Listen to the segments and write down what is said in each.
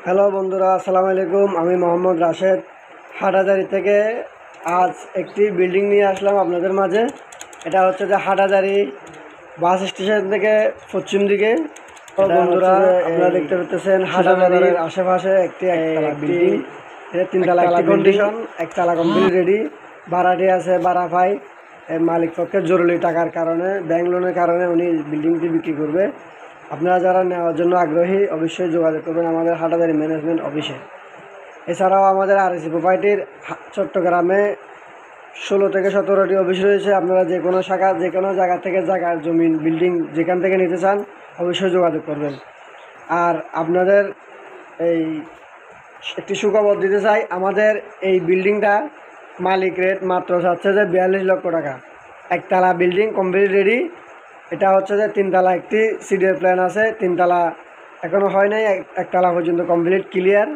Hello বন্ধুরা, আসসালামু আলাইকুম। আমি মোহাম্মদ রাশেদ হাটহাজারী থেকে আজ একটি বিল্ডিং নিয়ে আসলাম আপনাদের মাঝে। এটা হচ্ছে যে হাটহাজারী বাস স্টেশন থেকে পশ্চিম দিকে। তো বন্ধুরা, আপনারা দেখতে পাচ্ছেন হাটহাজারীর আশেপাশে একটি একতলা বিল্ডিং। এটা তিনতলা একটি কন্ডিশন, একতলা কমপ্লিট রেডি। ভাড়াটি আছে, ভাড়া পাই। মালিক পক্ষের জরুরি টাকার কারণে, ব্যাংক লোনের কারণে উনি বিল্ডিংটি বিক্রি করবে। আপনারা যারা নেওয়ার জন্য আগ্রহী অবশ্যই যোগাযোগ করবেন আমাদের হাটহাজারী ম্যানেজমেন্ট অফিসে। এছাড়াও আমাদের আরএসি প্রপার্টির চট্টগ্রামে 16 থেকে 17টি অফিস রয়েছে। আপনারা যে কোনো শাখা, যে কোনো জায়গা থেকে জায়গার জমিন, বিল্ডিং যেখান থেকে নিতে চান অবশ্যই যোগাযোগ করবেন। আর আপনাদের এই একটি সুখবর দিতে চাই, আমাদের এই বিল্ডিংটা মালিক রেট মাত্র চাচ্ছে যে 42 লক্ষ টাকা। একতলা বিল্ডিং কমপ্লিট রেডি। এটা হচ্ছে যে তিনতলা একটি সিডির প্ল্যান আছে, তিনতলা এখনও হয় নাই, একতলা পর্যন্ত কমপ্লিট ক্লিয়ার।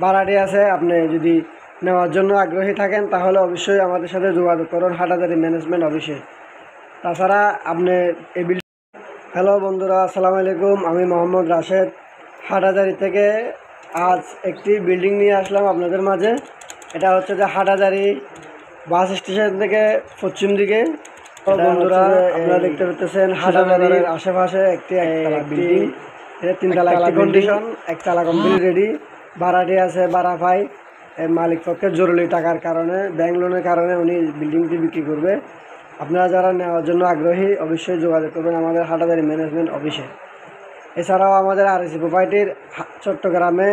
ভাড়াটি আছে। আপনি যদি নেওয়ার জন্য আগ্রহী থাকেন তাহলে অবশ্যই আমাদের সাথে যোগাযোগ করুন হাটহাজারী ম্যানেজমেন্ট অফিসে। তাছাড়া আপনি এই বিল্ডিং। হ্যালো বন্ধুরা, আসসালামু আলাইকুম। আমি মোহাম্মদ রাশেদ হাটহাজারী থেকে আজ একটি বিল্ডিং নিয়ে আসলাম আপনাদের মাঝে। এটা হচ্ছে যে হাটহাজারী বাস স্টেশন থেকে পশ্চিম দিকে। তো বন্ধুরা, আপনারা দেখতে পাচ্ছেন হাটহাজারীর আশেপাশে একটি একতলা বিল্ডিং। এটা তিনতলা একটি কন্ডিশন, একতলা কমপ্লিট রেডি। ভাড়াটি আছে, ভাড়া পাই। মালিক পক্ষের জরুরি টাকার কারণে, ব্যাংক লোনের কারণে উনি বিল্ডিংটি বিক্রি করবে। আপনারা যারা নেওয়ার জন্য আগ্রহী অবশ্যই যোগাযোগ করবেন আমাদের হাটহাজারী ম্যানেজমেন্ট অফিসে। এছাড়াও আমাদের আরএসি প্রপার্টির চট্টগ্রামে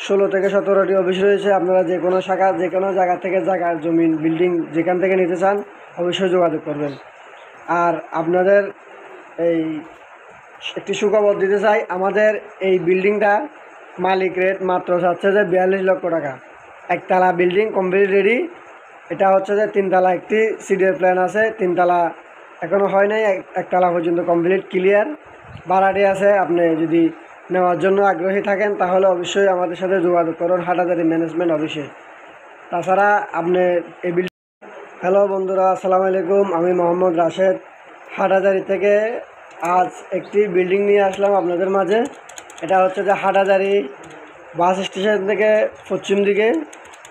16 থেকে 17টি অফিস রয়েছে। আপনারা যে কোনো শাখা, যে কোনো জায়গা থেকে জায়গার জমিন, বিল্ডিং যেখান থেকে নিতে চান অবশ্যই যোগাযোগ করবেন। আর আপনাদের এই একটি সুখবর দিতে চাই, আমাদের এই বিল্ডিংটা মালিক রেট মাত্র চাচ্ছে যে 42 লক্ষ টাকা। একতলা বিল্ডিং কমপ্লিট রেডি। এটা হচ্ছে যে তিনতলা একটি সিডির প্ল্যান আছে, তিনতলা এখনও হয় নাই, একতলা পর্যন্ত কমপ্লিট ক্লিয়ার। ভাড়াটি আছে। আপনি যদি নেওয়ার জন্য আগ্রহী থাকেন তাহলে অবশ্যই আমাদের সাথে যোগাযোগ করুন হাটহাজারী ম্যানেজমেন্ট অফিসে। তাছাড়া আপনি এই বিল্ডিং। হ্যালো বন্ধুরা, আসসালামু আলাইকুম। আমি মোহাম্মদ রাশেদ হাটহাজারী থেকে আজ একটি বিল্ডিং নিয়ে আসলাম আপনাদের মাঝে। এটা হচ্ছে যে হাটহাজারী বাস স্টেশন থেকে পশ্চিম দিকে।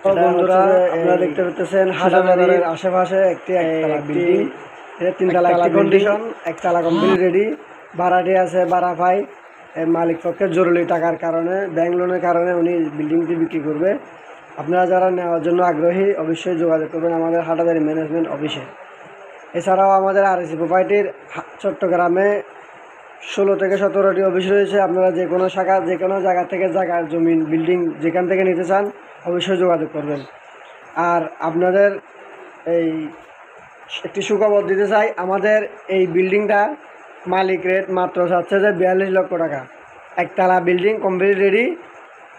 তো বন্ধুরা, আপনারা দেখতে পাচ্ছেন হাটহাজারীর আশেপাশে একটি একতলা বিল্ডিং। এটা তিনতলা একটি কন্ডিশন, একতলা কমপ্লিট রেডি। ভাড়াটি আছে, ভাড়া পাই। মালিক পক্ষের জরুরি টাকার কারণে, ব্যাংক লোনের কারণে উনি বিল্ডিংটি বিক্রি করবে। আপনারা যারা নেওয়ার জন্য আগ্রহী অবশ্যই যোগাযোগ করবেন আমাদের হাটহাজারী ম্যানেজমেন্ট অফিসে। এছাড়াও আমাদের আরএসি প্রপার্টির চট্টগ্রামে 16 থেকে 17টি অফিস রয়েছে। আপনারা যে কোনো শাখা, যে কোনো জায়গা থেকে জায়গার জমিন, বিল্ডিং যেখান থেকে নিতে চান অবশ্যই যোগাযোগ করবেন। আর আপনাদের এই একটি সুখবর দিতে চাই, আমাদের এই বিল্ডিংটা মালিক রেট মাত্র চাচ্ছে যে 42 লক্ষ টাকা। একতলা বিল্ডিং কমপ্লিট রেডি।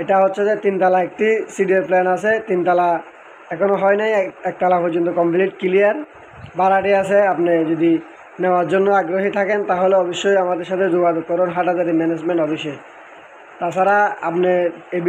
এটা হচ্ছে যে তিনতলা একটি সিডির প্ল্যান আছে, তিনতলা এখনও হয় নাই, একতলা পর্যন্ত কমপ্লিট ক্লিয়ার। ভাড়াটি আছে। আপনি যদি নেওয়ার জন্য আগ্রহী থাকেন তাহলে অবশ্যই আমাদের সাথে যোগাযোগ করুন হাটহাজারী ম্যানেজমেন্ট অফিসে। তাছাড়া আপনি এই